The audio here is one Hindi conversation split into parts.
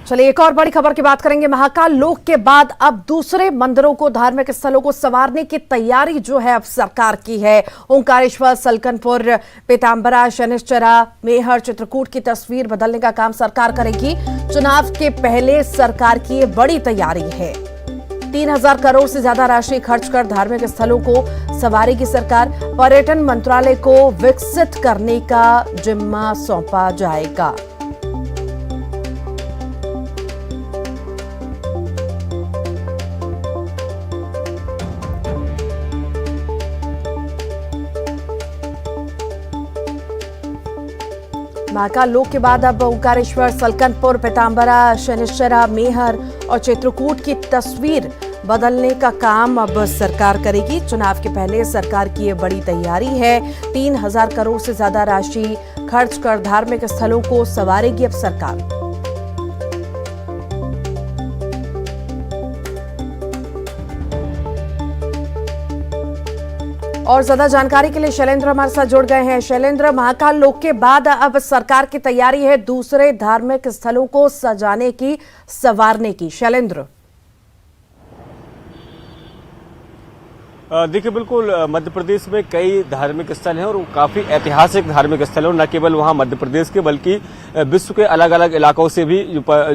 चलिए एक और बड़ी खबर की बात करेंगे। महाकाल लोक के बाद अब दूसरे मंदिरों को, धार्मिक स्थलों को संवारने की तैयारी जो है अब सरकार की है। ओंकारेश्वर, सलकनपुर, पीताम्बरा, शनिश्चरा, मेहर, चित्रकूट की तस्वीर बदलने का काम सरकार करेगी। चुनाव के पहले सरकार की ये बड़ी तैयारी है। 3000 करोड़ से ज्यादा राशि खर्च कर धार्मिक स्थलों को संवारेगी सरकार। पर्यटन मंत्रालय को विकसित करने का जिम्मा सौंपा जाएगा। महाकाल लोक के बाद अब ओंकारेश्वर, सलकनपुर, पीताम्बरा, शनिश्चरा, मेहर और चित्रकूट की तस्वीर बदलने का काम अब सरकार करेगी। चुनाव के पहले सरकार की ये बड़ी तैयारी है। 3000 करोड़ से ज्यादा राशि खर्च कर धार्मिक स्थलों को संवारेगी अब सरकार। और ज्यादा जानकारी के लिए शैलेंद्र हमारे साथ जुड़ गए हैं। शैलेंद्र, महाकाल लोक के बाद अब सरकार की तैयारी है दूसरे धार्मिक स्थलों को सजाने की, संवारने की। शैलेंद्र, देखिए बिल्कुल, मध्य प्रदेश में कई धार्मिक स्थल हैं और काफ़ी ऐतिहासिक धार्मिक स्थल हैं। और न केवल वहाँ मध्य प्रदेश के बल्कि विश्व के अलग अलग इलाकों से भी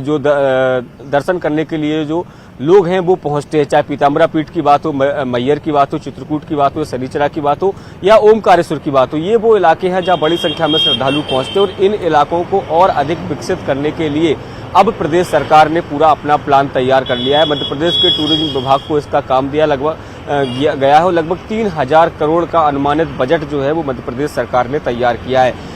जो दर्शन करने के लिए जो लोग हैं वो पहुंचते हैं। चाहे पीताम्बरा पीठ की बात हो, मैयर की बात हो, चित्रकूट की बात हो, शनिचरा की बात हो या ओमकारेश्वर की बात हो, ये वो इलाके हैं जहाँ बड़ी संख्या में श्रद्धालु पहुंचते हैं। और इन इलाकों को और अधिक विकसित करने के लिए अब प्रदेश सरकार ने पूरा अपना प्लान तैयार कर लिया है। मध्य प्रदेश के टूरिज्म विभाग को इसका काम गया है और लगभग 3000 करोड़ का अनुमानित बजट जो है वो मध्य प्रदेश सरकार ने तैयार किया है।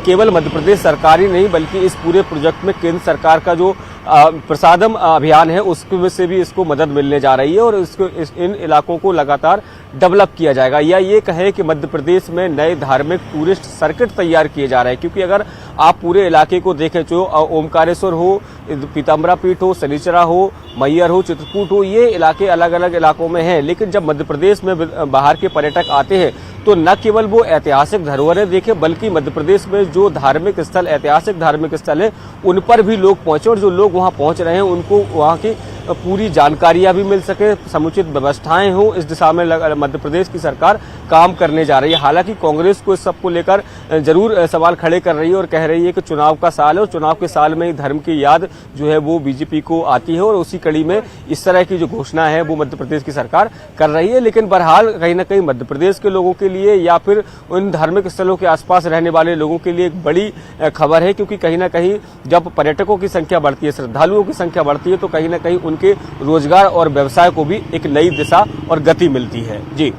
केवल मध्य प्रदेश सरकार ही नहीं बल्कि इस पूरे प्रोजेक्ट में केंद्र सरकार का जो प्रसादम अभियान है उसके से भी इसको मदद मिलने जा रही है और इन इलाकों को लगातार डेवलप किया जाएगा। या ये कहे कि मध्य प्रदेश में नए धार्मिक टूरिस्ट सर्किट तैयार किए जा रहे हैं, क्योंकि अगर आप पूरे इलाके को देखें, जो ओमकारेश्वर हो, पीताम्बरा पीठ हो, शनिचरा हो, मैयर हो, चित्रकूट हो, ये इलाके अलग अलग इलाकों में हैं। लेकिन जब मध्य प्रदेश में बाहर के पर्यटक आते हैं तो न केवल वो ऐतिहासिक धरोहरें देखें बल्कि मध्य प्रदेश में जो धार्मिक स्थल, ऐतिहासिक धार्मिक स्थल है, उन पर भी लोग पहुंचे और जो लोग वहां पहुंच रहे हैं उनको वहां की पूरी जानकारियां भी मिल सके, समुचित व्यवस्थाएं हो, इस दिशा में मध्य प्रदेश की सरकार काम करने जा रही है। हालांकि कांग्रेस को इस सबको लेकर जरूर सवाल खड़े कर रही है और कह रही है कि चुनाव का साल है और चुनाव के साल में ही धर्म की याद जो है वो बीजेपी को आती है और उसी कड़ी में इस तरह की जो घोषणा है वो मध्य प्रदेश की सरकार कर रही है। लेकिन बहरहाल कहीं ना कहीं मध्य प्रदेश के लोगों के लिए या फिर उन धार्मिक स्थलों के आसपास रहने वाले लोगों के लिए एक बड़ी खबर है, क्योंकि कहीं ना कहीं जब पर्यटकों की संख्या बढ़ती है, श्रद्धालुओं की संख्या बढ़ती है, तो कहीं ना कहीं उनके रोजगार और व्यवसाय को भी एक नई दिशा और गति मिलती है। जी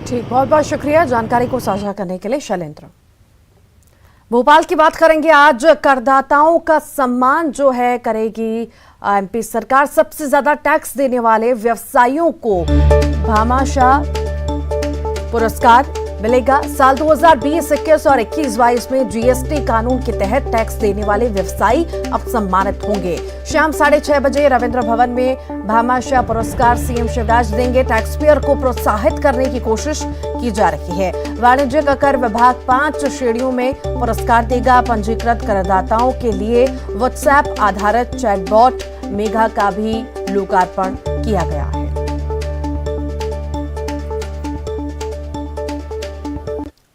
ठीक, बहुत बहुत शुक्रिया जानकारी को साझा करने के लिए शैलेंद्र। भोपाल की बात करेंगे। आज करदाताओं का सम्मान जो है करेगी एमपी सरकार। सबसे ज्यादा टैक्स देने वाले व्यवसायियों को भामाशाह पुरस्कार मिलेगा। साल 2020-21 और 21-22 में जीएसटी कानून के तहत टैक्स देने वाले व्यवसायी अब सम्मानित होंगे। शाम 6:30 बजे रविंद्र भवन में भामाशाह पुरस्कार सीएम शिवराज देंगे। टैक्स पेयर को प्रोत्साहित करने की कोशिश की जा रही है। वाणिज्यिक कर विभाग 5 श्रेणियों में पुरस्कार देगा। पंजीकृत करदाताओं के लिए व्हाट्सएप आधारित चैटबॉट मेघा का भी लोकार्पण किया गया है।